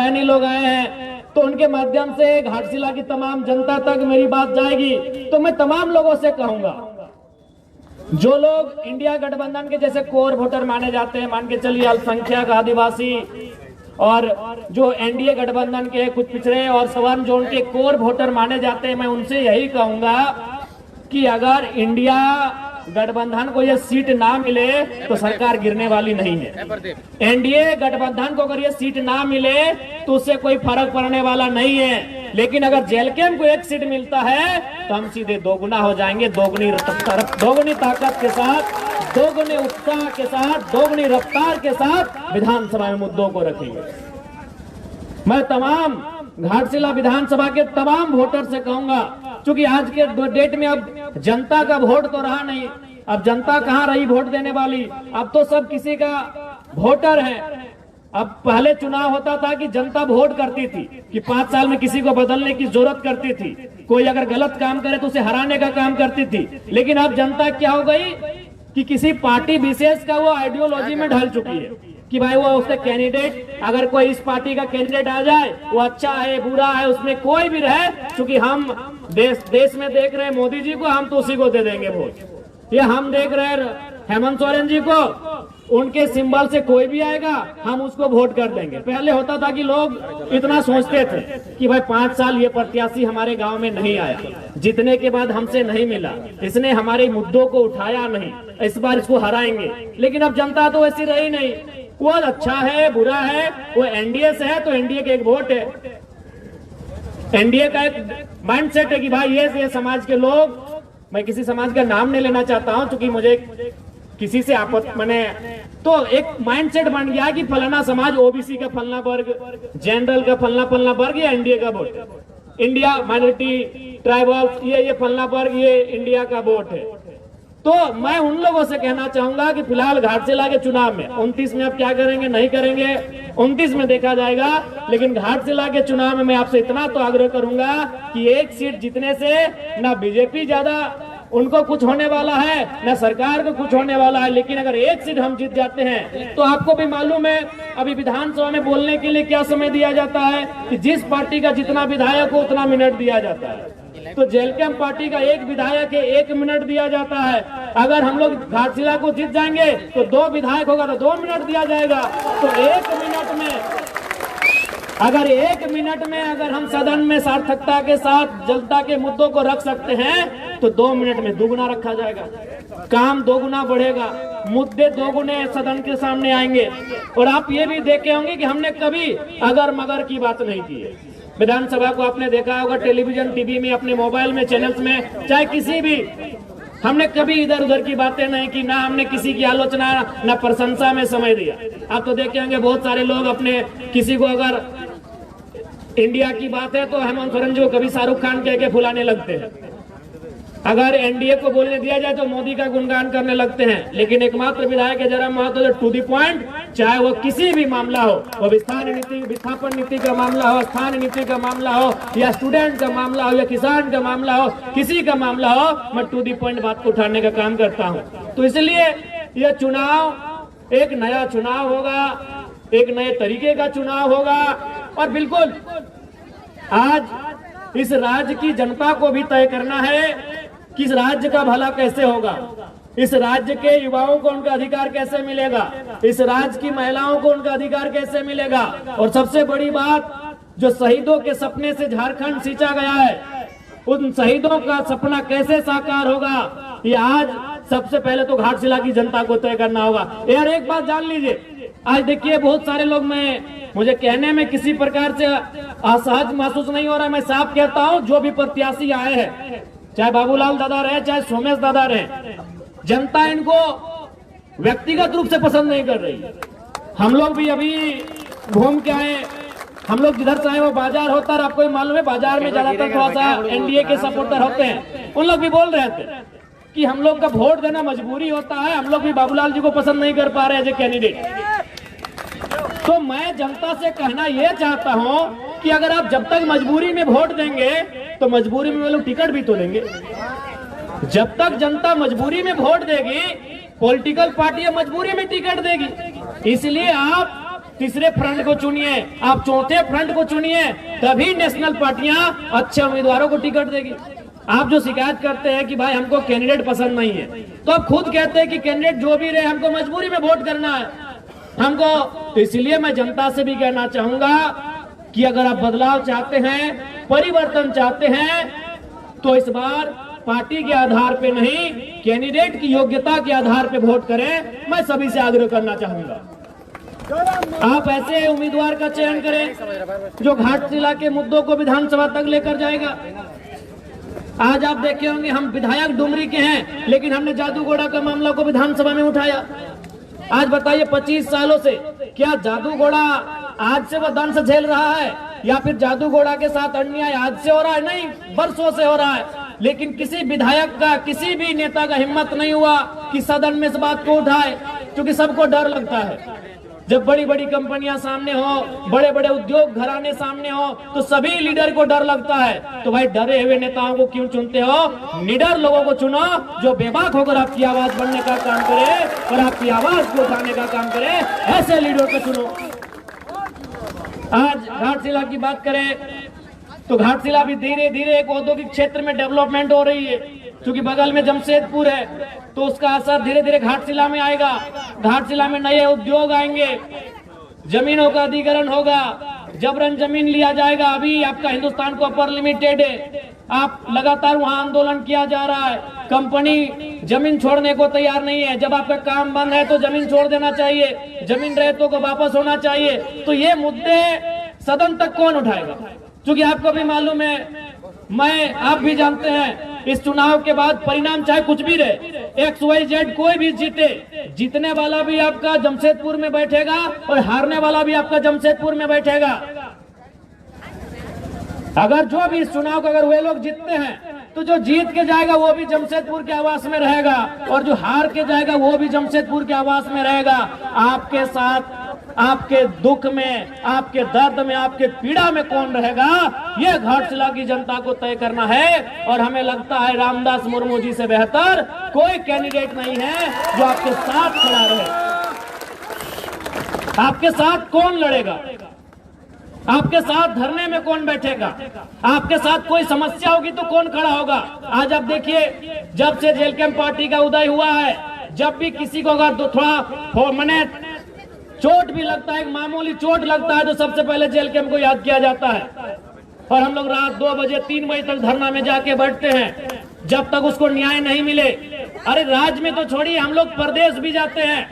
बहनी लोग आए हैं, तो उनके माध्यम से घाटशिला की तमाम जनता तक मेरी बात जाएगी। तो मैं तमाम लोगों से कहूंगा, जो लोग इंडिया गठबंधन के जैसे कोर वोटर माने जाते हैं, मान के चलिए अल्पसंख्यक, आदिवासी और जो एनडीए गठबंधन के कुछ पिछड़े और सवर्ण जोन के कोर वोटर माने जाते हैं, मैं उनसे यही कहूंगा कि अगर इंडिया गठबंधन को ये सीट ना मिले तो सरकार गिरने वाली नहीं है। एनडीए गठबंधन को अगर ये सीट ना मिले तो उससे कोई फर्क पड़ने वाला नहीं है, लेकिन अगर जेलकेम को एक सीट मिलता है तो हम सीधे दोगुना हो जाएंगे, दोगुनी ताकत के साथ, दोगुने उत्साह के साथ, दोगुनी रफ्तार के साथ विधानसभा में मुद्दों को रखेंगे। मैं तमाम घाटशिला विधानसभा के तमाम वोटर से कहूंगा, क्योंकि आज के डेट में अब जनता का वोट तो रहा नहीं, अब जनता कहाँ रही वोट देने वाली, अब तो सब किसी का वोटर है। अब पहले चुनाव होता था कि जनता वोट करती थी कि 5 साल में किसी को बदलने की जरूरत करती थी, कोई अगर गलत काम करे तो उसे हराने का काम करती थी। लेकिन अब जनता क्या हो गई कि किसी पार्टी विशेष का वो आइडियोलॉजी में ढल चुकी है कि भाई वो उसके कैंडिडेट, अगर कोई इस पार्टी का कैंडिडेट आ जाए वो अच्छा है बुरा है, उसमें कोई भी रहे, क्योंकि हम देश में देख रहे हैं मोदी जी को, हम तो उसी को दे देंगे वोट। ये हम देख रहे हैं हेमंत सोरेन जी को, उनके सिंबल से कोई भी आएगा हम उसको वोट कर देंगे। पहले होता था कि लोग इतना सोचते थे कि भाई 5 साल ये प्रत्याशी हमारे गांव में नहीं आया, जीतने के बाद हमसे नहीं मिला, इसने हमारे मुद्दों को उठाया नहीं, इस बार इसको हराएंगे। लेकिन अब जनता तो ऐसी रही नहीं, वो अच्छा है बुरा है, वो एनडीए से है तो एनडीए के एक वोट है, एनडीए का एक माइंडसेट है कि भाई ये समाज के लोग, मैं किसी समाज का नाम नहीं लेना चाहता हूं क्योंकि मुझे किसी से आपत्ति, मैंने तो एक माइंडसेट बन गया कि फलाना समाज, ओबीसी का फलना वर्ग, जनरल का फलना वर्ग, ये एनडीए का वोट है, इंडिया माइनॉरिटी ट्राइबल ये फलना वर्ग, ये इंडिया का वोट है। तो मैं उन लोगों से कहना चाहूंगा कि फिलहाल घाटशिला के चुनाव में 29 में आप क्या करेंगे नहीं करेंगे 29 में देखा जाएगा, लेकिन घाटशिला के चुनाव में मैं आपसे इतना तो आग्रह करूंगा कि एक सीट जीतने से ना बीजेपी ज्यादा उनको कुछ होने वाला है, न सरकार को कुछ होने वाला है, लेकिन अगर एक सीट हम जीत जाते हैं तो आपको भी मालूम है अभी विधानसभा में बोलने के लिए क्या समय दिया जाता है कि जिस पार्टी का जितना विधायक हो उतना मिनट दिया जाता है। तो जेलकेम पार्टी का एक विधायक है 1 मिनट दिया जाता है। अगर हम लोग घाटशिला को जीत जाएंगे तो 2 विधायक होगा तो 2 मिनट दिया जाएगा। तो 1 मिनट में अगर हम सदन में सार्थकता के साथ जनता के मुद्दों को रख सकते हैं तो 2 मिनट में दुगुना रखा जाएगा, काम दोगुना बढ़ेगा, मुद्दे दोगुने सदन के सामने आएंगे। और आप ये भी देखे होंगे कि हमने कभी अगर मगर की बात नहीं की है। विधानसभा को आपने देखा होगा टेलीविजन टीवी में, अपने मोबाइल में, चैनल्स में, चाहे किसी भी, हमने कभी इधर उधर की बातें नहीं की, ना हमने किसी की आलोचना ना प्रशंसा में समय दिया। आप तो देखे होंगे बहुत सारे लोग अपने किसी को अगर इंडिया की बात है तो हेमंत सोरेन जी को कभी शाहरुख खान कह के फुलाने लगते हैं, अगर एनडीए को बोलने दिया जाए तो मोदी का गुणगान करने लगते हैं। लेकिन एकमात्र विधायक है जरा महत्व टू दी पॉइंट, चाहे वो किसी भी मामला हो, वो विस्थापन नीति का मामला हो, स्थान नीति का मामला हो, या स्टूडेंट का मामला हो, या किसान का मामला हो, किसी का मामला हो, मैं टू दी पॉइंट बात को उठाने का काम करता हूँ। तो इसलिए यह चुनाव एक नया चुनाव होगा, एक नए तरीके का चुनाव होगा, और बिल्कुल आज इस राज्य की जनता को भी तय करना है कि इस राज्य का भला कैसे होगा, इस राज्य के युवाओं को उनका अधिकार कैसे मिलेगा, इस राज्य की महिलाओं को उनका अधिकार कैसे मिलेगा, और सबसे बड़ी बात, जो शहीदों के सपने से झारखंड सींचा गया है, उन शहीदों का सपना कैसे साकार होगा, ये आज सबसे पहले तो घाटशिला की जनता को तय करना होगा। यार एक बात जान लीजिए, आज देखिए बहुत सारे लोग, मुझे कहने में किसी प्रकार से असहज महसूस नहीं हो रहा है, मैं साफ कहता हूं, जो भी प्रत्याशी आए हैं, चाहे बाबूलाल दादा रहे, चाहे सोमेश दादा रहे, जनता इनको व्यक्तिगत रूप से पसंद नहीं कर रही। हम लोग भी अभी घूम के आए, हम लोग जिधर चाहे वो बाजार होता है, आपको मालूम है बाजार में ज्यादातर थोड़ा सा एनडीए के सपोर्टर होते हैं, उन लोग भी बोल रहे थे कि हम लोग का वोट देना मजबूरी होता है, हम लोग भी बाबूलाल जी को पसंद नहीं कर पा रहे एज ए कैंडिडेट। तो मैं जनता से कहना यह चाहता हूं कि अगर आप जब तक मजबूरी में वोट देंगे तो मजबूरी में वो लोग टिकट भी तो देंगे। जब तक जनता मजबूरी में वोट देगी, पॉलिटिकल पार्टियां मजबूरी में टिकट देगी। इसलिए आप तीसरे फ्रंट को चुनिए, आप चौथे फ्रंट को चुनिए, तभी नेशनल पार्टियां अच्छे उम्मीदवारों को टिकट देगी। आप जो शिकायत करते हैं कि भाई हमको कैंडिडेट पसंद नहीं है, तो आप खुद कहते हैं कि कैंडिडेट जो भी रहे हमको मजबूरी में वोट करना है हमको। तो इसलिए मैं जनता से भी कहना चाहूंगा कि अगर आप बदलाव चाहते हैं, परिवर्तन चाहते हैं, तो इस बार पार्टी के आधार पे नहीं, कैंडिडेट की योग्यता के आधार पे वोट करें। मैं सभी से आग्रह करना चाहूंगा आप ऐसे उम्मीदवार का चयन करें जो घाटशिला के मुद्दों को विधानसभा तक लेकर जाएगा। आज आप देखे होंगे हम विधायक डुमरी के हैं, लेकिन हमने जादूगोड़ा का मामला को विधानसभा में उठाया। आज बताइए 25 सालों से क्या जादूगोड़ा आज से वो दंश झेल रहा है, या फिर जादूगोड़ा के साथ अन्याय आज से हो रहा है? नहीं, वर्षों से हो रहा है। लेकिन किसी विधायक का, किसी भी नेता का हिम्मत नहीं हुआ कि सदन में इस बात को उठाए, क्योंकि सबको डर लगता है। जब बड़ी बड़ी कंपनियां सामने हो, बड़े बड़े उद्योग घराने सामने हो, तो सभी लीडर को डर लगता है। तो भाई डरे हुए नेताओं को क्यों चुनते हो? निडर लोगों को चुनो जो बेबाक होकर आपकी आवाज बनने का काम करे और आपकी आवाज को उठाने का काम करे। ऐसे लीडर को चुनो। आज घाटशिला की बात करें तो घाटशिला भी धीरे धीरे एक औद्योगिक क्षेत्र में डेवलपमेंट हो रही है, क्योंकि बगल में जमशेदपुर है, तो उसका असर धीरे धीरे घाटशिला में आएगा। घाटशिला में नए उद्योग आएंगे, जमीनों का अधिग्रहण होगा, जबरन जमीन लिया जाएगा। अभी आपका हिंदुस्तान को अपर लिमिटेड है, आप लगातार वहां आंदोलन किया जा रहा है, कंपनी जमीन छोड़ने को तैयार नहीं है। जब आपका काम बंद है तो जमीन छोड़ देना चाहिए, जमीन रहितों को वापस होना चाहिए। तो ये मुद्दे सदन तक कौन उठाएगा? क्योंकि आपको भी मालूम है, आप भी जानते हैं, इस चुनाव के बाद परिणाम चाहे कुछ भी रहे, XYZ कोई भी जीते, जीतने वाला भी आपका जमशेदपुर में बैठेगा और हारने वाला भी आपका जमशेदपुर में बैठेगा। अगर जो भी इस चुनाव को अगर वे लोग जीतते हैं, तो जो जीत के जाएगा वो भी जमशेदपुर के आवास में रहेगा, और जो हार के जाएगा वो भी जमशेदपुर के आवास में रहेगा। आपके साथ, आपके दुख में, आपके दर्द में, आपके पीड़ा में कौन रहेगा, ये घाटशिला की जनता को तय करना है। और हमें लगता है रामदास मुर्मू जी से बेहतर कोई कैंडिडेट नहीं है जो आपके साथ खड़ा रहे। आपके साथ कौन लड़ेगा? आपके साथ धरने में कौन बैठेगा? आपके साथ कोई समस्या होगी तो कौन खड़ा होगा? आज आप देखिए, जब से जेल कैंप पार्टी का उदय हुआ है, जब भी किसी को अगर थोड़ा मने चोट भी लगता है, मामूली चोट लगता है, तो सबसे पहले जेल कैंप को याद किया जाता है। और हम लोग रात 2 बजे 3 बजे तक धरना में जाके बैठते हैं जब तक उसको न्याय नहीं मिले। अरे राज्य में तो छोड़िए, हम लोग प्रदेश भी जाते हैं।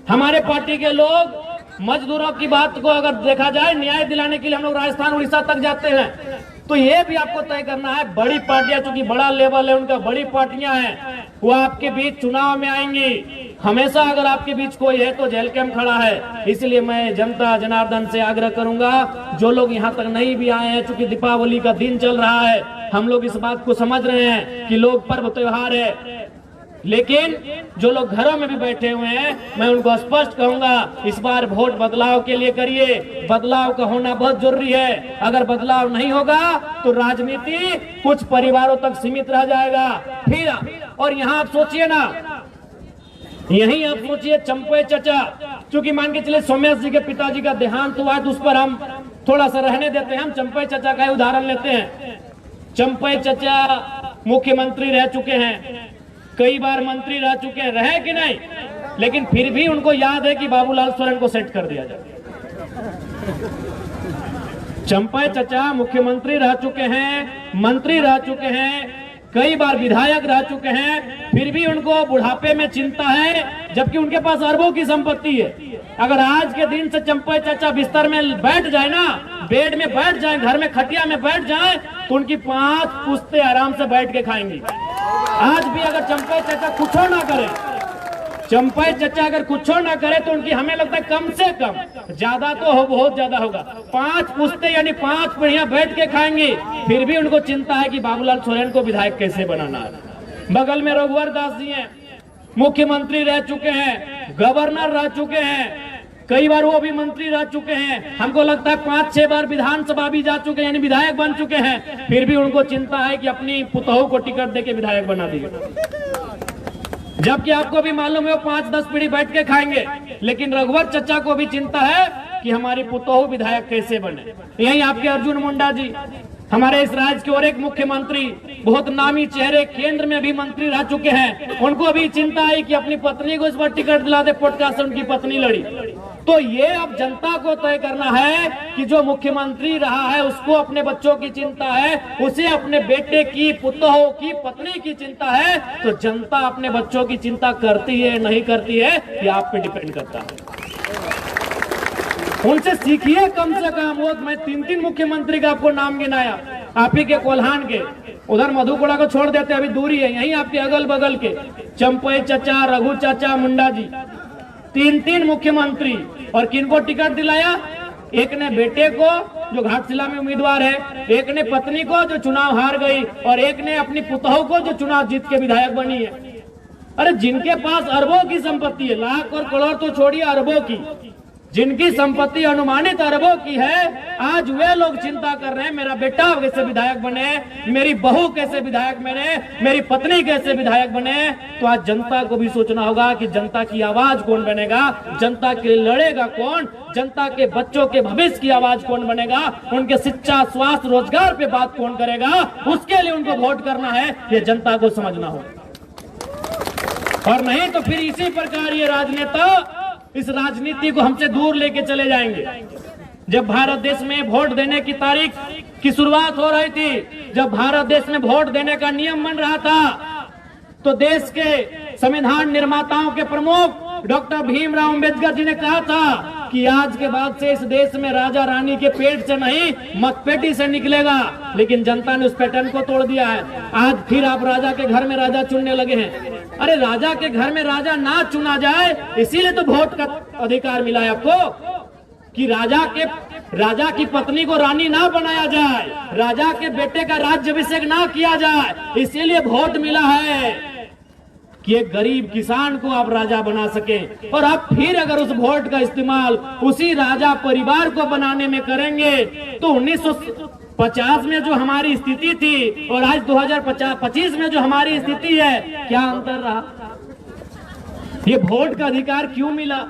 हमारे पार्टी के लोग मजदूरों की बात को अगर देखा जाए, न्याय दिलाने के लिए हम लोग राजस्थान उड़ीसा तक जाते हैं। तो ये भी आपको तय करना है, बड़ी पार्टियां, चूंकि बड़ा लेवल है उनका, बड़ी पार्टियां हैं, वो आपके बीच चुनाव में आएंगी। हमेशा अगर आपके बीच कोई है तो जेल कैंप खड़ा है। इसलिए मैं जनता जनार्दन से आग्रह करूंगा, जो लोग यहाँ तक नहीं भी आए हैं, चूंकि दीपावली का दिन चल रहा है, हम लोग इस बात को समझ रहे हैं कि लोग पर्व त्योहार है, लेकिन जो लोग घरों में भी बैठे हुए हैं, मैं उनको स्पष्ट कहूंगा, इस बार वोट बदलाव के लिए करिए। बदलाव का होना बहुत जरूरी है। अगर बदलाव नहीं होगा तो राजनीति कुछ परिवारों तक सीमित रह जाएगा। फिर और यहाँ आप सोचिए ना, यही आप सोचिए चंपे चचा, क्योंकि मान के चले सोमेश जी के पिताजी का देहांत हुआ है, तो उस पर हम थोड़ा सा रहने देते हैं। हम चंपे चचा का उदाहरण लेते हैं। चंपे चचा मुख्यमंत्री रह चुके हैं, कई बार मंत्री रह चुके हैं, रहे कि नहीं, लेकिन फिर भी उनको याद है कि बाबूलाल सोरेन को सेट कर दिया जाए। चंपा चचा मुख्यमंत्री रह चुके हैं, मंत्री रह चुके हैं, कई बार विधायक रह चुके हैं, फिर भी उनको बुढ़ापे में चिंता है, जबकि उनके पास अरबों की संपत्ति है। अगर आज के दिन से चंपा चाचा बिस्तर में बैठ जाए ना, बेड में बैठ जाए, घर में खटिया में बैठ जाए, तो उनकी 5 पुश्ते आराम से बैठ के खाएंगी। आज भी अगर चंपा चाचा कुछ ना करे, चंपा चाचा अगर कुछ ना करे, तो उनकी हमें लगता है कम से कम, ज्यादा तो हो, बहुत ज्यादा होगा, 5 पुश्ते यानी 5 पीढ़ियां बैठ के खाएंगी। फिर भी उनको चिंता है कि बाबूलाल सोरेन को विधायक कैसे बनाना है। बगल में रघुवर दास जी हैं, मुख्यमंत्री रह चुके हैं, गवर्नर रह चुके हैं, कई बार वो भी मंत्री रह चुके हैं। हमको लगता है 5-6 बार विधानसभा भी जा चुके हैं, यानी विधायक बन चुके हैं। फिर भी उनको चिंता है कि अपनी पुतोहू को टिकट देके विधायक बना दिए। जबकि आपको भी मालूम है वो 5-10 पीढ़ी बैठ के खाएंगे, लेकिन रघुवर चचा को भी चिंता है कि हमारी पुतोहू विधायक कैसे बने। यही आपके अर्जुन मुंडा जी, हमारे इस राज्य के और एक मुख्यमंत्री, बहुत नामी चेहरे, केंद्र में भी मंत्री रह चुके हैं, उनको भी चिंता आई कि अपनी पत्नी को इस बार टिकट दिला दे, पॉडकास्ट से उनकी पत्नी लड़ी। तो ये अब जनता को तय करना है कि जो मुख्यमंत्री रहा है उसको अपने बच्चों की चिंता है, उसे अपने बेटे की, पुतोहू की, पत्नी की चिंता है, तो जनता अपने बच्चों की चिंता करती है नहीं करती है ये आप पे डिपेंड करता है। उनसे सीखिए कम से कम। वो मैं 3 मुख्यमंत्री का आपको नाम गिनाया, आप ही के कोल्हान के, उधर मधुपुरा को छोड़ देते, अभी दूरी है, यहीं आपके अगल बगल के चंपई चचा, रघु चाचा, मुंडा जी, 3 मुख्यमंत्री। और किनको टिकट दिलाया? एक ने बेटे को जो घाटशिला में उम्मीदवार है, एक ने पत्नी को जो चुनाव हार गई, और एक ने अपनी पुतोहू को जो चुनाव जीत के विधायक बनी है। अरे जिनके पास अरबों की संपत्ति है, लाख और करोड़ तो छोड़िए, अरबों की, जिनकी संपत्ति अनुमानित अरबों की है, आज वे लोग चिंता कर रहे हैं मेरा बेटा कैसे विधायक बने, मेरी बहू कैसे विधायक बने, मेरी पत्नी कैसे विधायक बने। तो आज जनता को भी सोचना होगा कि जनता की आवाज कौन बनेगा, जनता के लिए लड़ेगा कौन, जनता के बच्चों के भविष्य की आवाज कौन बनेगा, उनके शिक्षा, स्वास्थ्य, रोजगार पे बात कौन करेगा, उसके लिए उनको वोट करना है, ये जनता को समझना होगा। और नहीं तो फिर इसी प्रकार ये राजनेता इस राजनीति को हमसे दूर लेके चले जाएंगे। जब भारत देश में वोट देने की तारीख की शुरुआत हो रही थी, जब भारत देश में वोट देने का नियम बन रहा था, तो देश के संविधान निर्माताओं के प्रमुख डॉक्टर भीमराव अंबेडकर जी ने कहा था कि आज के बाद से इस देश में राजा रानी के पेट से नहीं, मतपेटी से निकलेगा। लेकिन जनता ने उस पैटर्न को तोड़ दिया है। आज फिर आप राजा के घर में राजा चुनने लगे हैं। अरे राजा के घर में राजा ना चुना जाए, इसीलिए तो वोट का अधिकार मिला है आपको, कि राजा की पत्नी को रानी ना बनाया जाए, राजा के बेटे का राज्याभिषेक ना किया जाए, इसीलिए वोट मिला है कि एक गरीब किसान को आप राजा बना सके। और आप फिर अगर उस वोट का इस्तेमाल उसी राजा परिवार को बनाने में करेंगे, तो 1950 में जो हमारी स्थिति थी और आज 2025 में जो हमारी स्थिति है, क्या अंतर रहा? ये वोट का अधिकार क्यों मिला?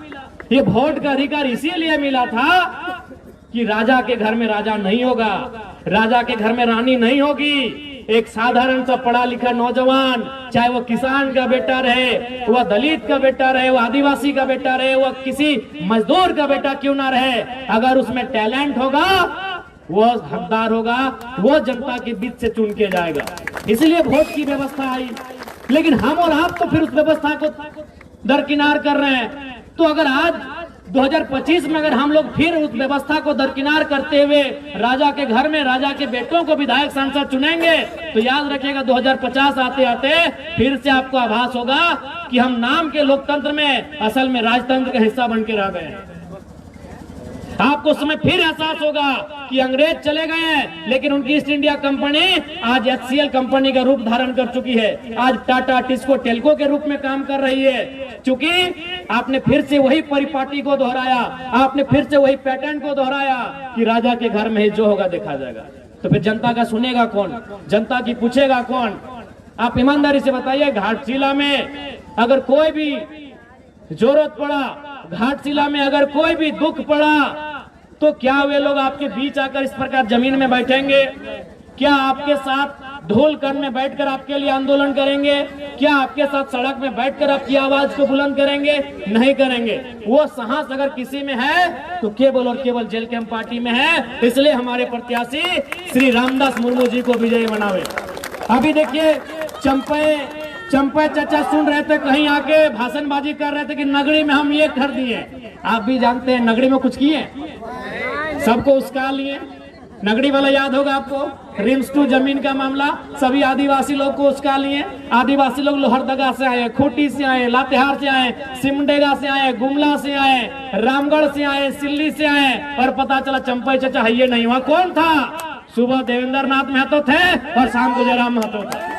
ये वोट का अधिकार इसीलिए मिला था कि राजा के घर में राजा नहीं होगा, राजा के घर में रानी नहीं होगी। एक साधारण सा पढ़ा लिखा नौजवान, चाहे वो किसान का बेटा रहे, वह दलित का बेटा रहे, वह आदिवासी का बेटा रहे, वह किसी मजदूर का बेटा क्यों ना रहे, अगर उसमें टैलेंट होगा, वो हकदार होगा, वो जनता के बीच से चुन के जाएगा। इसलिए वोट की व्यवस्था आई। लेकिन हम और आप तो फिर उस व्यवस्था को दरकिनार कर रहे हैं। तो अगर आज 2025 में अगर हम लोग फिर उस व्यवस्था को दरकिनार करते हुए राजा के घर में राजा के बेटों को विधायक सांसद चुनेंगे, तो याद रखिएगा 2050 आते आते फिर से आपको आभास होगा कि हम नाम के लोकतंत्र में असल में राजतंत्र का हिस्सा बन के रह गए हैं। आपको उस समय फिर एहसास होगा कि अंग्रेज चले गए हैं, लेकिन उनकी ईस्ट इंडिया कंपनी आज HCL कंपनी का रूप धारण कर चुकी है। आज टाटा टिस्को टेल्को के रूप में काम कर रही है। क्योंकि आपने फिर से वही परिपाटी को दोहराया, आपने फिर से वही पैटर्न को दोहराया कि राजा के घर में ही जो होगा देखा जाएगा। तो फिर जनता का सुनेगा कौन, जनता की पूछेगा कौन? आप ईमानदारी से बताइए, घाटशिला में अगर कोई भी जरूरत पड़ा, घाटशिला में अगर कोई भी दुख पड़ा, तो क्या वे लोग आपके बीच आकर इस प्रकार जमीन में बैठेंगे? क्या आपके साथ ढोल कर में बैठकर आपके लिए आंदोलन करेंगे? क्या आपके साथ सड़क में बैठकर आपकी आवाज को बुलंद करेंगे? नहीं करेंगे। वो साहस अगर किसी में है तो केवल और केवल जेल कैंप पार्टी में है। इसलिए हमारे प्रत्याशी श्री रामदास मुर्मू जी को विजयी बनावे। अभी देखिए, चंपे चाचा सुन रहे थे, कहीं आके भाषणबाजी कर रहे थे कि नगरी में हम ये कर दिए। आप भी जानते हैं नगरी में कुछ किए, सबको उसका लिए। नगरी वाला याद होगा आपको, रिम्स टू जमीन का मामला, सभी आदिवासी लोग को उसका लिए। आदिवासी लोग लोहरदगा से आए, खूंटी से आए, लातेहार से आए, सिमडेगा से आए, गुमला से आए, रामगढ़ से आए, सिल्ली से आए, और पता चला चंपई चाचा है ये नहीं। वहां कौन था? सुबह देवेंद्र नाथ महतो थे और शाम को जयराम महतो थे।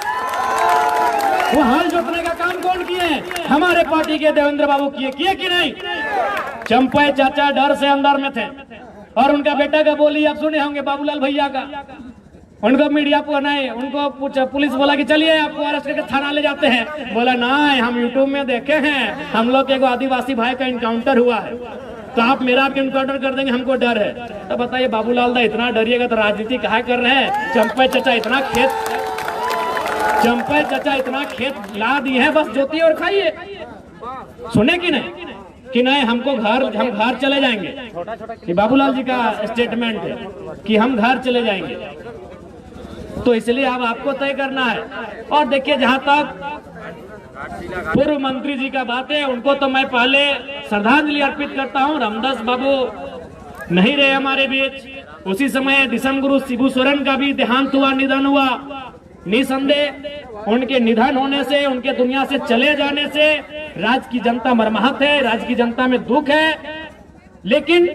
वो हल जोतने का काम कौन किए? हमारे पार्टी के देवेंद्र बाबू किए कि नहीं? चंपई चाचा डर से अंदर में थे। और उनका बेटा का बोली आप सुने होंगे, बाबूलाल भैया का, उनको मीडिया पर नहीं, उनको पूछा, पुलिस बोला कि चलिए आपको अरेस्ट करके थाना ले जाते हैं। बोला ना, हम यूट्यूब में देखे हैं, हम लोग के आदिवासी भाई का इनकाउंटर हुआ है, तो आप मेरा भी इनकाउंटर कर देंगे, हमको डर है। तो बताइए बाबूलाल दा, इतना डरिएगा तो राजनीति कहा कर रहे हैं? चंपा चाचा इतना खेत ला दिए हैं, बस जोतिए और खाइए। सुने कि नहीं हम घर चले जाएंगे। कि बाबूलाल जी का स्टेटमेंट है कि हम घर चले जाएंगे, तो इसलिए अब आपको तय करना है। और देखिए, जहां तक पूर्व मंत्री जी का बात है, उनको तो मैं पहले श्रद्धांजलि अर्पित करता हूं। रामदास बाबू नहीं रहे हमारे बीच, उसी समय दिसम गुरु शिबू सोरेन का भी देहांत हुआ, निधन हुआ। निसंदेह उनके निधन होने से, उनके दुनिया से चले जाने से राज्य की जनता मर्माहत है, राज्य की जनता में दुख है। लेकिन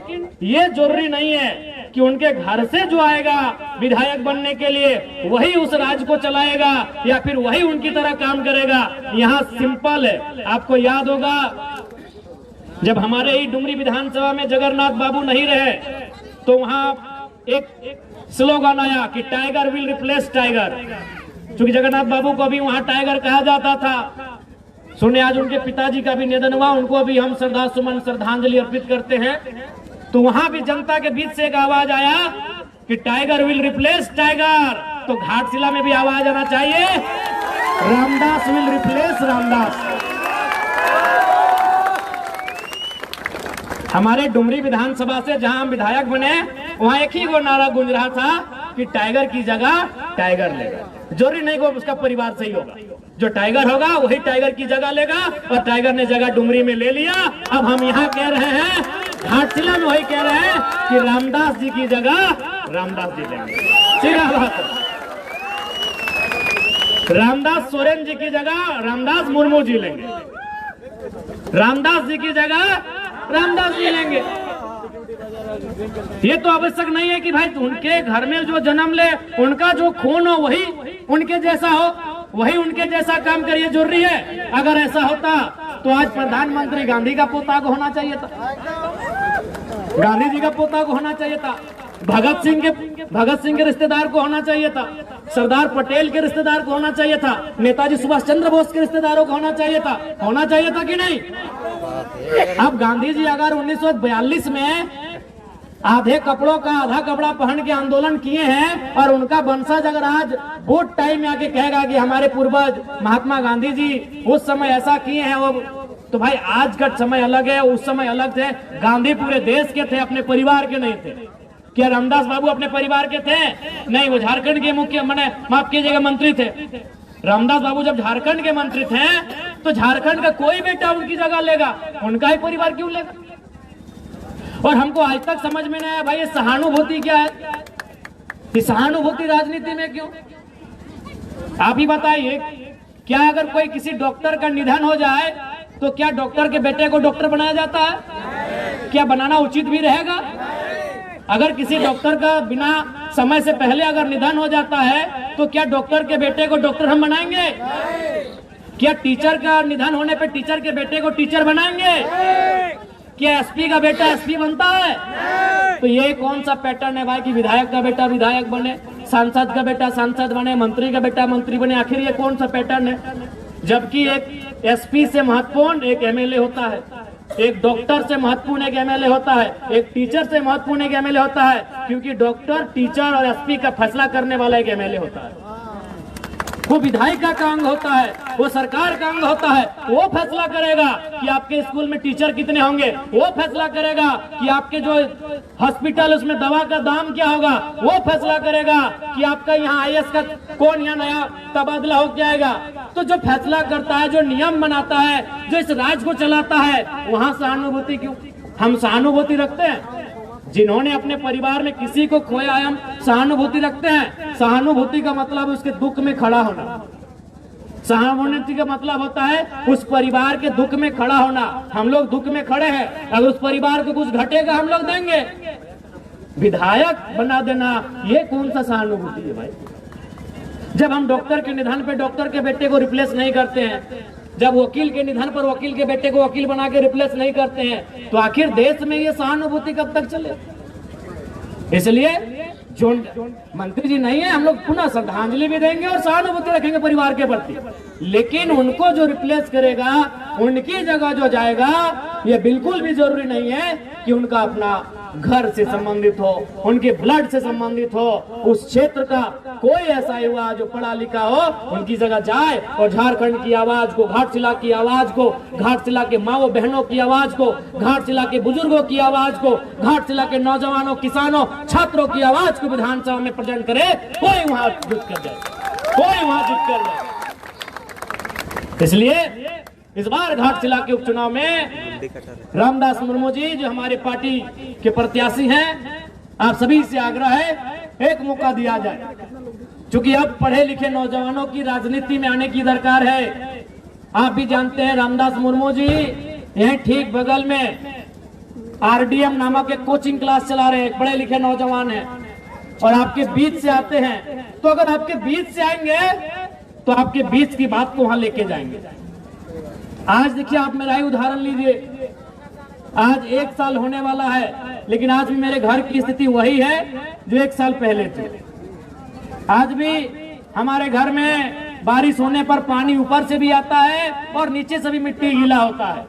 ये जरूरी नहीं है कि उनके घर से जो आएगा विधायक बनने के लिए वही उस राज्य को चलाएगा या फिर वही उनकी तरह काम करेगा। यहाँ सिंपल है। आपको याद होगा जब हमारे ही डुमरी विधानसभा में जगन्नाथ बाबू नहीं रहे, तो वहां एक स्लोगन आया कि टाइगर विल रिप्लेस टाइगर। क्योंकि जगन्नाथ बाबू को भी वहां टाइगर कहा जाता था। सुने, आज उनके पिताजी का भी निधन हुआ, उनको भी हम श्रद्धांजलि अर्पित करते हैं। तो वहां भी जनता के बीच से एक आवाज आया कि टाइगर विल रिप्लेस टाइगर। तो घाटशिला में भी आवाज आना चाहिए, रामदास विल रिप्लेस रामदास। हमारे डुमरी विधानसभा से जहां हम विधायक बने, वहां एक ही वो नारा गूंज रहा था कि टाइगर की जगह टाइगर लेगा। जरूरी नहीं को उसका परिवार सही होगा, जो टाइगर होगा वही टाइगर की जगह लेगा, और टाइगर ने जगह डुमरी में ले लिया। अब हम यहाँ कह रहे हैं, घाटशिला में वही कह रहे हैं कि रामदास जी की जगह रामदास जी लेंगे। सीधा बात, रामदास सोरेन जी की जगह रामदास मुर्मू जी लेंगे, रामदास जी की जगह रामदास जी लेंगे। ये तो आवश्यक नहीं है कि भाई उनके घर में जो जन्म ले, उनका जो खून हो वही उनके जैसा हो, वही उनके जैसा काम करिए। जरूरी है? अगर ऐसा होता तो आज प्रधानमंत्री गांधी का पोता को होना चाहिए था, गांधी जी का पोता को होना चाहिए था, भगत सिंह के रिश्तेदार को होना चाहिए था, सरदार पटेल के रिश्तेदार को होना चाहिए था, नेताजी सुभाष चंद्र बोस के रिश्तेदारों को होना चाहिए था कि नहीं? अब गांधी जी अगर 1942 में आधे कपड़ों का आधा कपड़ा पहन के आंदोलन किए हैं, और उनका वंशज अगर आज वोट टाइम में आके कहेगा कि हमारे पूर्वज महात्मा गांधी जी उस समय ऐसा किए हैं, वो तो भाई आज का समय अलग है, उस समय अलग थे। गांधी पूरे देश के थे, अपने परिवार के नहीं थे। क्या रामदास बाबू अपने परिवार के थे? नहीं, वो झारखंड के माफ कीजिएगा मंत्री थे। रामदास बाबू जब झारखंड के मंत्री थे, तो झारखंड का कोई बेटा उनकी जगह लेगा, उनका ही परिवार क्यों लेगा? और हमको आज तक समझ में नहीं आया भाई, ये सहानुभूति क्या है? ये सहानुभूति राजनीति में क्यों? आप ही बताइए, क्या अगर कोई किसी डॉक्टर का निधन हो जाए तो क्या डॉक्टर के बेटे को डॉक्टर बनाया जाता है? क्या बनाना उचित भी रहेगा? अगर किसी डॉक्टर का बिना समय से पहले अगर निधन हो जाता है, तो क्या डॉक्टर के बेटे को डॉक्टर हम बनाएंगे? क्या टीचर का निधन होने पे टीचर के बेटे को टीचर बनाएंगे? क्या एसपी का बेटा एसपी बनता है? तो ये कौन सा पैटर्न है भाई कि विधायक का बेटा विधायक बने, सांसद का बेटा सांसद बने, मंत्री का बेटा मंत्री बने? आखिर ये कौन सा पैटर्न है? जबकि एक एसपी से महत्वपूर्ण एक एमएलए होता है, एक डॉक्टर से महत्वपूर्ण एक एमएलए होता है, एक टीचर से महत्वपूर्ण एक एमएलए होता है, क्योंकि डॉक्टर, टीचर और एसपी का फैसला करने वाला एक एमएलए होता है। वो विधायिका का अंग होता है, वो सरकार का अंग होता है। वो फैसला करेगा कि आपके स्कूल में टीचर कितने होंगे, वो फैसला करेगा कि आपके जो हॉस्पिटल उसमें दवा का दाम क्या होगा, वो फैसला करेगा कि आपका यहाँ आईएएस का कौन यहाँ नया तबादला हो के आएगा। तो जो फैसला करता है, जो नियम बनाता है, जो इस राज्य को चलाता है, वहां सहानुभूति क्यों? हम सहानुभूति रखते हैं? जिन्होंने अपने परिवार में किसी को खोया है, हम सहानुभूति रखते हैं। सहानुभूति का मतलब उसके दुख में खड़ा होना। सहानुभूति का मतलब होता है उस परिवार के दुख में खड़ा होना। हम लोग दुख में खड़े हैं, अगर उस परिवार को कुछ घटेगा हम लोग देंगे। विधायक बना देना, ये कौन सा सहानुभूति है भाई? जब हम डॉक्टर के निधन पे डॉक्टर के बेटे को रिप्लेस नहीं करते हैं, जब वकील के निधन पर वकील के बेटे को वकील बना के रिप्लेस नहीं करते हैं, तो आखिर देश में ये सहानुभूति कब तक चले? इसलिए जो मंत्री जी नहीं है, हम लोग पुनः श्रद्धांजलि भी देंगे और सहानुभूति रखेंगे परिवार के प्रति, लेकिन उनको जो रिप्लेस करेगा, उनकी जगह जो जाएगा, ये बिल्कुल भी जरूरी नहीं है कि उनका अपना घर से संबंधित हो, उनके ब्लड से संबंधित हो, उस क्षेत्र का कोई ऐसा युवा जो पढ़ा लिखा हो उनकी जगह जाए और झारखंड की आवाज को, घाटशिला की आवाज को, घाटशिला के माओ बहनों की आवाज को, घाटशिला के बुजुर्गों की आवाज को, घाटशिला के नौजवानों, किसानों, छात्रों की आवाज को विधानसभा में प्रेजेंट करे, कोई वहां जुट कर जाए, कोई वहां जुट कर जाए। इसलिए इस बार घाटशिला के उपचुनाव में रामदास मुर्मू जी जो हमारे पार्टी के प्रत्याशी हैं, आप सभी से आग्रह है एक मौका दिया जाए, क्योंकि अब पढ़े लिखे नौजवानों की राजनीति में आने की दरकार है। आप भी जानते हैं रामदास मुर्मू जी यहीं ठीक बगल में आरडीएम नामक एक कोचिंग क्लास चला रहे हैं, एक पढ़े लिखे नौजवान हैं और आपके बीच से आते हैं, तो अगर आपके बीच से आएंगे तो आपके बीच की बात को वहां लेके जाएंगे। आज देखिए, आप मेरा ही उदाहरण लीजिए, आज 1 साल होने वाला है, लेकिन आज भी मेरे घर की स्थिति वही है जो 1 साल पहले थी। आज भी हमारे घर में बारिश होने पर पानी ऊपर से भी आता है और नीचे से भी मिट्टी गीला होता है।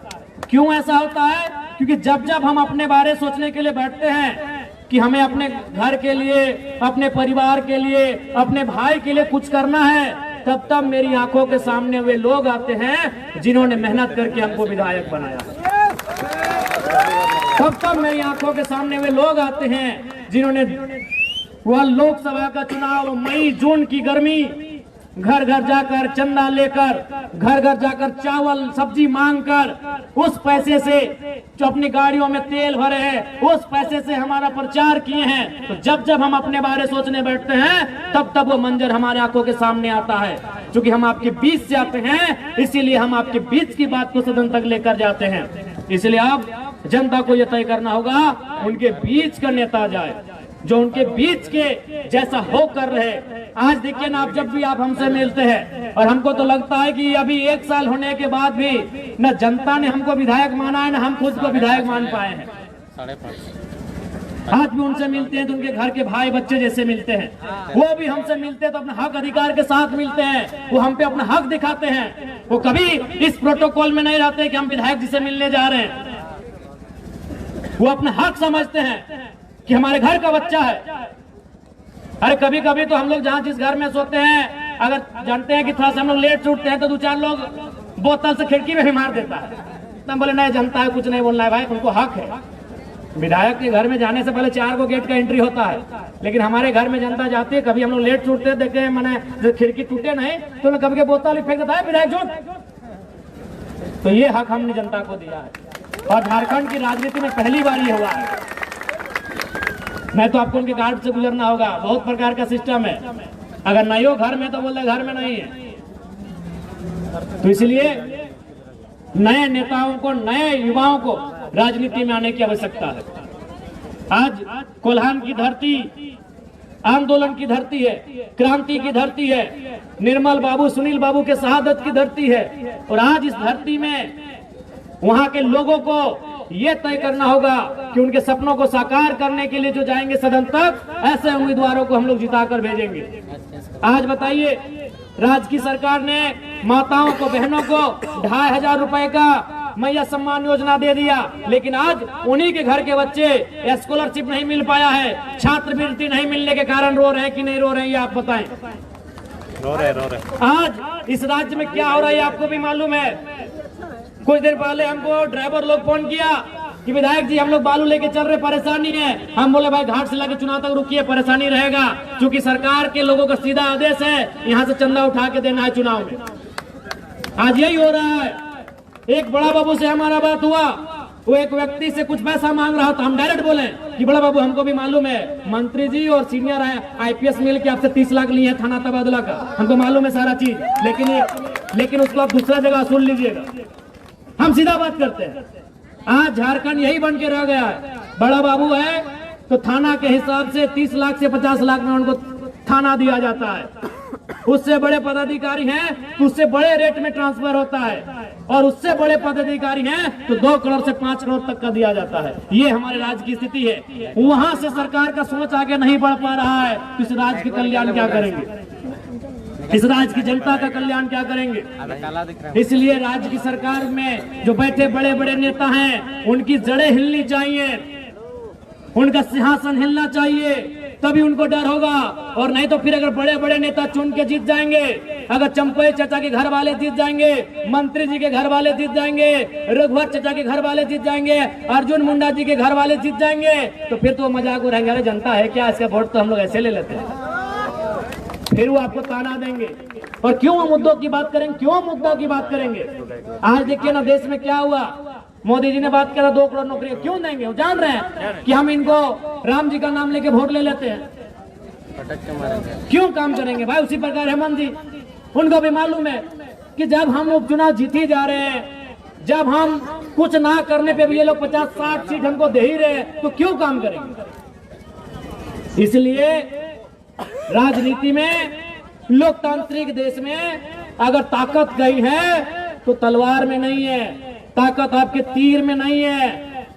क्यों ऐसा होता है? क्योंकि जब जब हम अपने बारे सोचने के लिए बैठते हैं कि हमें अपने घर के लिए, अपने परिवार के लिए, अपने भाई के लिए कुछ करना है, तब तब मेरी आंखों के सामने वे लोग आते हैं जिन्होंने मेहनत करके हमको विधायक बनाया। तब मेरी आंखों के सामने वे लोग आते हैं जिन्होंने वह लोकसभा का चुनाव, मई जून की गर्मी, घर घर जाकर चंदा लेकर, घर घर जाकर चावल सब्जी मांगकर, उस पैसे से जो अपनी गाड़ियों में तेल भरे हैं, उस पैसे से हमारा प्रचार किए हैं। तो जब जब हम अपने बारे सोचने बैठते हैं, तब तब वो मंजर हमारे आंखों के सामने आता है। क्योंकि हम आपके बीच से आते हैं, इसीलिए हम आपके बीच की बात को सदन तक लेकर जाते हैं। इसलिए अब जनता को यह तय करना होगा, उनके बीच का नेता जाए जो उनके बीच के जैसा हो कर रहे। आज देखिए ना, आप जब भी आप हमसे मिलते हैं, और हमको तो लगता है कि अभी 1 साल होने के बाद भी न जनता ने हमको विधायक माना है, न हम खुद को विधायक मान पाए हैं। आज भी उनसे मिलते हैं तो उनके घर के भाई बच्चे जैसे मिलते हैं। वो भी हमसे मिलते हैं तो अपने हक अधिकार के साथ मिलते हैं, वो हम पे अपना हक दिखाते हैं। वो कभी इस प्रोटोकॉल में नहीं रहते कि हम विधायक जी से मिलने जा रहे हैं। वो अपना हक समझते हैं कि हमारे घर का बच्चा है। अरे कभी कभी तो हम लोग जहाँ जिस घर में सोते हैं, अगर जानते हैं कि थोड़ा सा हम लोग लेट छूटते हैं, तो 2-4 लोग बोतल से खिड़की में भी मार देता है। तो हम बोले नहीं, जनता है, कुछ नहीं बोलना है भाई, उनको हक है। विधायक के घर में जाने से पहले 4 गेट का एंट्री होता है, लेकिन हमारे घर में जनता जाती है, कभी हम लोग लेट छूटते हैं, देखते हैं मैंने खिड़की टूटे नहीं तो मैं कभी बोतल फेंक देता है विधायक झूठ। तो ये हक हमने जनता को दिया है, और झारखंड की राजनीति में पहली बार ये हुआ है। मैं तो आपको उनके गार्ड से गुजरना होगा, बहुत प्रकार का सिस्टम है। अगर नहीं हो घर में तो बोलते घर में नहीं है। तो इसलिए नए नेताओं को, नए युवाओं को राजनीति में आने की आवश्यकता है। आज कोल्हान की धरती आंदोलन की धरती है, क्रांति की धरती है, निर्मल बाबू, सुनील बाबू के शहादत की धरती है। और आज इस धरती में वहां के लोगों को यह तय करना होगा कि उनके सपनों को साकार करने के लिए जो जाएंगे सदन तक, ऐसे उम्मीदवारों को हम लोग जिताकर भेजेंगे। आज बताइए, राज्य की सरकार ने माताओं को, बहनों को 2500 रुपए का मैया सम्मान योजना दे दिया, लेकिन आज उन्हीं के घर के बच्चे स्कॉलरशिप नहीं मिल पाया है, छात्रवृत्ति नहीं मिलने के कारण रो रहे हैं कि नहीं रो रहे हैं, ये आप बताएं। रो रहे। आज इस राज्य में क्या हो रहा है आपको भी मालूम है। कुछ देर पहले हमको ड्राइवर लोग फोन किया कि विधायक जी हम लोग बालू लेके चल रहे, परेशानी है। हम बोले भाई घाटशिला के चुनाव तक रुकिए, परेशानी रहेगा, क्योंकि सरकार के लोगों का सीधा आदेश है यहाँ से चंदा उठा के देना है चुनाव में। आज यही हो रहा है। एक बड़ा बाबू से हमारा बात हुआ, वो एक व्यक्ति से कुछ पैसा मांग रहा था। हम डायरेक्ट बोले कि बड़ा बाबू हमको भी मालूम है, मंत्री जी और सीनियर IPS मिल के आपसे 30 लाख लिए थाना तबादला का, हमको मालूम है सारा चीज, लेकिन उसको आप दूसरा जगह सुन लीजिएगा। हम सीधा बात करते हैं। आज झारखंड यही बन के रह गया है। बड़ा बाबू है तो थाना के हिसाब से 30 लाख से 50 लाख में उनको थाना दिया जाता है। उससे बड़े पदाधिकारी हैं तो उससे बड़े रेट में ट्रांसफर होता है। और उससे बड़े पदाधिकारी हैं तो 2 करोड़ से 5 करोड़ तक का दिया जाता है। ये हमारे राज्य की स्थिति है। वहां से सरकार का सोच आगे नहीं बढ़ पा रहा है तो इस राज्य के कल्याण क्या करेंगे, इस राज्य की जनता का कल्याण क्या करेंगे। इसलिए राज्य की सरकार में जो बैठे बड़े बड़े नेता हैं उनकी जड़ें हिलनी चाहिए, उनका सिंहासन हिलना चाहिए, तभी उनको डर होगा। और नहीं तो फिर अगर बड़े बड़े नेता चुन के जीत जाएंगे, अगर चंपई चाचा के घर वाले जीत जाएंगे, मंत्री जी के घर वाले जीत जाएंगे, रघुवर चाचा के घर वाले जीत जाएंगे, अर्जुन मुंडा जी के घर वाले जीत जाएंगे, तो फिर तो मजाक उड़ाएंगे, अरे जनता है क्या, इसका वोट तो हम लोग ऐसे ले लेते हैं। फिर वो आपको ताना देंगे। और क्यों मुद्दों की बात करेंगे, क्यों मुद्दा की बात करेंगे। आज देखिए ना देश में क्या हुआ, मोदी जी ने बात करा 2 करोड़ नौकरी क्यों देंगे। वो जान रहे हैं कि हम इनको राम जी का नाम लेके वोट ले लेते हैं, क्यों काम करेंगे भाई। उसी प्रकार हेमंत जी, उनको भी मालूम है कि जब हम उपचुनाव जीते जा रहे हैं, जब हम कुछ ना करने पे भी ये लोग 50-60 सीट हमको दे ही रहे हैं, तो क्यों काम करेंगे। इसलिए राजनीति में, लोकतांत्रिक देश में अगर ताकत गई है तो तलवार में नहीं है, ताकत आपके तीर में नहीं है,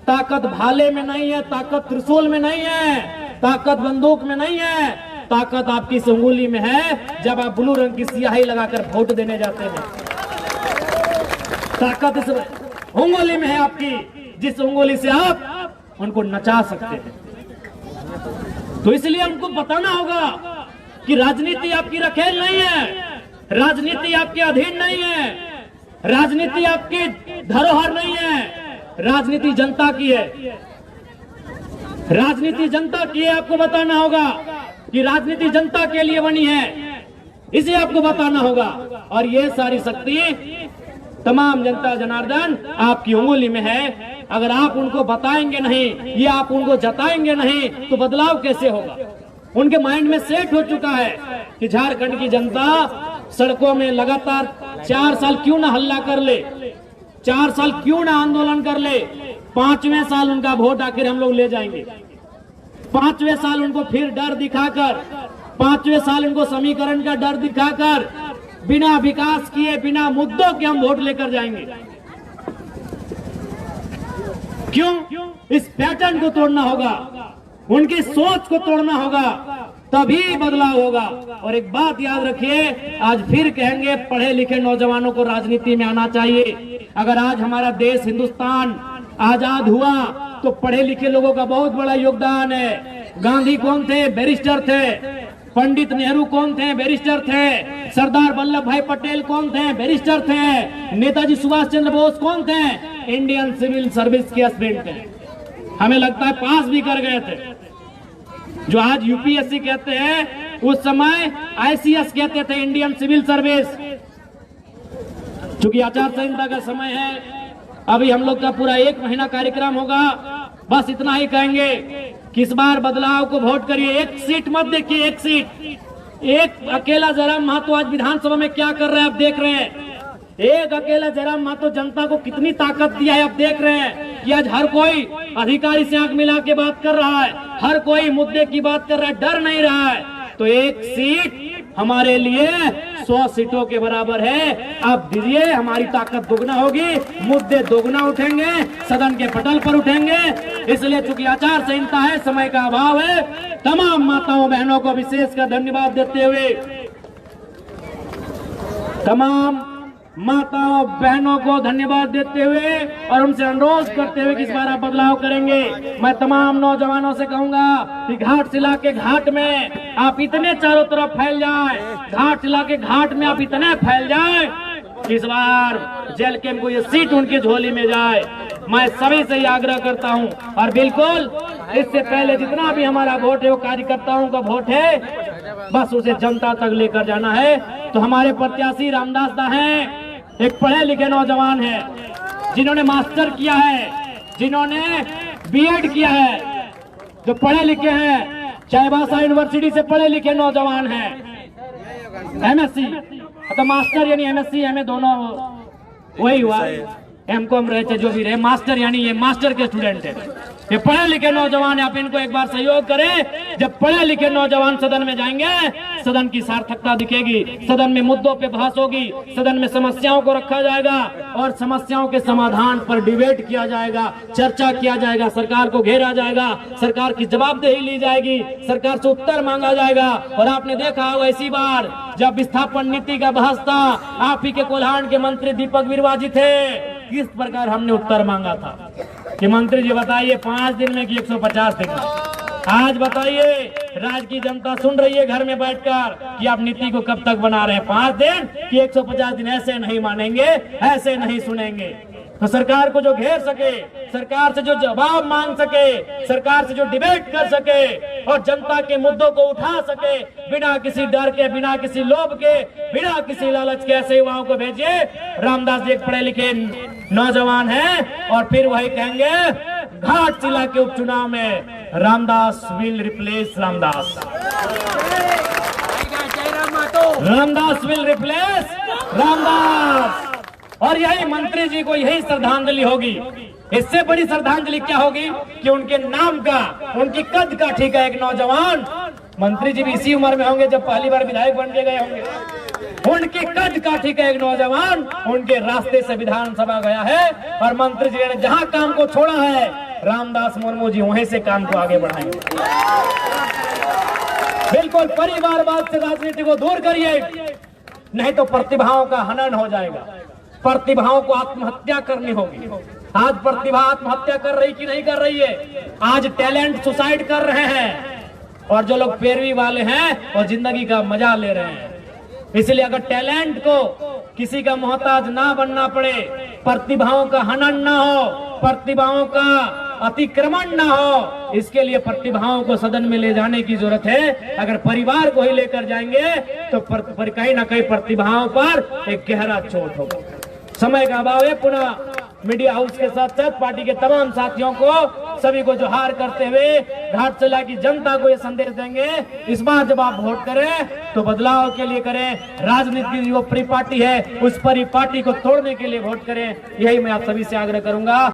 ताकत भाले में नहीं है, ताकत त्रिशूल में नहीं है, ताकत बंदूक में नहीं है, ताकत आपकी इस उंगली में है जब आप ब्लू रंग की स्याही लगाकर वोट देने जाते हैं। ताकत इस उंगली में है आपकी, जिस उंगली से आप उनको नचा सकते हैं। तो इसलिए हमको बताना होगा कि राजनीति आपकी रखेल नहीं है, राजनीति आपके अधीन नहीं है, राजनीति आपकी धरोहर नहीं है, राजनीति जनता की है, राजनीति जनता की है। आपको बताना होगा कि राजनीति जनता के लिए बनी है, इसे आपको बताना होगा। और ये सारी शक्ति तमाम जनता जनार्दन आपकी उंगली में है। अगर आप उनको बताएंगे नहीं, ये आप उनको जताएंगे नहीं, तो बदलाव कैसे होगा। उनके माइंड में सेट हो चुका है कि झारखंड की जनता सड़कों में लगातार 4 साल क्यों ना हल्ला कर ले, 4 साल क्यों ना आंदोलन कर ले, 5वें साल उनका वोट आखिर हम लोग ले जाएंगे। 5वें साल उनको फिर डर दिखाकर, 5वें साल उनको समीकरण का डर दिखाकर, बिना विकास किए, बिना मुद्दों के हम वोट लेकर जाएंगे। क्यों? इस पैटर्न को तोड़ना होगा, उनकी सोच को तोड़ना होगा, तभी बदलाव होगा। और एक बात याद रखिए, आज फिर कहेंगे पढ़े लिखे नौजवानों को राजनीति में आना चाहिए। अगर आज हमारा देश हिंदुस्तान आजाद हुआ तो पढ़े लिखे लोगों का बहुत बड़ा योगदान है। गांधी कौन थे? बैरिस्टर थे। पंडित नेहरू कौन थे? बैरिस्टर थे। सरदार वल्लभ भाई पटेल कौन थे? बैरिस्टर थे। नेताजी सुभाष चंद्र बोस कौन थे? इंडियन सिविल सर्विस के एस्पिरेंट थे। हमें लगता है पास भी कर गए थे। जो आज यूपीएससी कहते हैं, उस समय आईसीएस कहते थे, इंडियन सिविल सर्विस। चूंकि आचार संहिता का समय है, अभी हम लोग का पूरा 1 महीना कार्यक्रम होगा। बस इतना ही कहेंगे कि इस बार बदलाव को वोट करिए। 1 सीट मत देखिए, 1 सीट, एक अकेला जयराम महतो आज विधानसभा में क्या कर रहे हैं आप देख रहे हैं। एक अकेला जयराम महतो जनता को कितनी ताकत दिया है आप देख रहे हैं कि आज हर कोई अधिकारी से आंख मिला के बात कर रहा है, हर कोई मुद्दे की बात कर रहा है, डर नहीं रहा है। तो 1 सीट हमारे लिए 100 सीटों के बराबर है। आप दीजिए, हमारी ताकत दोगुना होगी, मुद्दे दोगुना उठेंगे, सदन के पटल पर उठेंगे। इसलिए चूंकि आचार संहिता है, समय का अभाव है, तमाम माताओं बहनों को विशेषकर धन्यवाद देते हुए, तमाम माताओं बहनों को धन्यवाद देते हुए और उनसे अनुरोध करते हुए कि इस बार आप बदलाव करेंगे। मैं तमाम नौजवानों से कहूंगा कि घाटशिला के घाट में आप इतने चारों तरफ फैल जाए, घाटशिला के घाट में आप इतने फैल जाए, इस बार जेल कैंप को ये सीट उनकी झोली में जाए। मैं सभी से आग्रह करता हूं। और बिल्कुल इससे पहले जितना भी हमारा वोट है वो कार्यकर्ताओं का वोट है, बस उसे जनता तक लेकर जाना है। तो हमारे प्रत्याशी रामदास दा हैं, एक पढ़े लिखे नौजवान है, जिन्होंने मास्टर किया है, जिन्होंने बीएड किया है, जो पढ़े लिखे हैं, चाईबासा यूनिवर्सिटी से पढ़े लिखे नौजवान हैं, एमएससी, तो मास्टर यानी एमएससी एमए दोनों वही हुआ, एमकॉम रहे थे, जो भी रहे, मास्टर यानी ये मास्टर के स्टूडेंट है। ये पढ़े लिखे नौजवान है, आप इनको एक बार सहयोग करें। जब पढ़े लिखे नौजवान सदन में जाएंगे, सदन की सार्थकता दिखेगी, सदन में मुद्दों पे बहस होगी, सदन में समस्याओं को रखा जाएगा और समस्याओं के समाधान पर डिबेट किया जाएगा, चर्चा किया जाएगा, सरकार को घेरा जाएगा, सरकार की जवाबदेही ली जाएगी, सरकार से उत्तर मांगा जाएगा। और आपने देखा होगा इसी बार जब विस्थापन नीति का बहस था, आप ही के कोल्हान के मंत्री दीपक बिरुवा जी थे, किस प्रकार हमने उत्तर मांगा था कि मंत्री जी बताइए 5 दिन में कि 150 दिन में। आज बताइए, राज्य की जनता सुन रही है घर में बैठकर कि आप नीति को कब तक बना रहे हैं, 5 दिन कि 150 दिन। ऐसे नहीं मानेंगे, ऐसे नहीं सुनेंगे। तो सरकार को जो घेर सके, सरकार से जो जवाब मांग सके, सरकार से जो डिबेट कर सके और जनता के मुद्दों को उठा सके बिना किसी डर के, बिना किसी लोभ के, बिना किसी लालच के, ऐसे युवाओं को भेजिए। रामदास जी एक पढ़े लिखे नौजवान हैं और फिर वही कहेंगे घाटशिला के उपचुनाव में Ramdas will replace Ramdas, Ramdas will replace Ramdas. और यही मंत्री जी को यही श्रद्धांजलि होगी। इससे बड़ी श्रद्धांजलि क्या होगी कि उनके नाम का, उनकी कद का ठीक है एक नौजवान मंत्री जी भी इसी उम्र में होंगे जब पहली बार विधायक बन के गए होंगे। उनके कद का ठीक है एक नौजवान उनके रास्ते से विधानसभा गया है और मंत्री जी ने जहां काम को छोड़ा है, रामदास मुर्मू जी वहीं से काम को आगे बढ़ाएंगे। बिल्कुल परिवारवाद से राजनीति को दूर करिए, नहीं तो प्रतिभाओं का हनन हो जाएगा, प्रतिभाओं को आत्महत्या करनी होगी। आज प्रतिभा आत्महत्या कर रही कि नहीं कर रही है? आज टैलेंट सुसाइड कर रहे हैं और जो लोग पैरवी वाले हैं वो जिंदगी का मजा ले रहे हैं। इसलिए अगर टैलेंट को किसी का मोहताज ना बनना पड़े, प्रतिभाओं का हनन ना हो, प्रतिभाओं का अतिक्रमण ना हो, इसके लिए प्रतिभाओं को सदन में ले जाने की जरूरत है। अगर परिवार को ही लेकर जाएंगे तो कहीं ना कहीं प्रतिभाओं पर एक गहरा चोट होगा। समय का अभाव है। पुनः मीडिया हाउस के साथ साथ पार्टी के तमाम साथियों को, सभी को जोहार करते हुए घाटशिला की जनता को ये संदेश देंगे, इस बार जब आप वोट करें तो बदलाव के लिए करें। राजनीति जो परिपाटी है उस परिपाटी को तोड़ने के लिए वोट करें, यही मैं आप सभी से आग्रह करूंगा।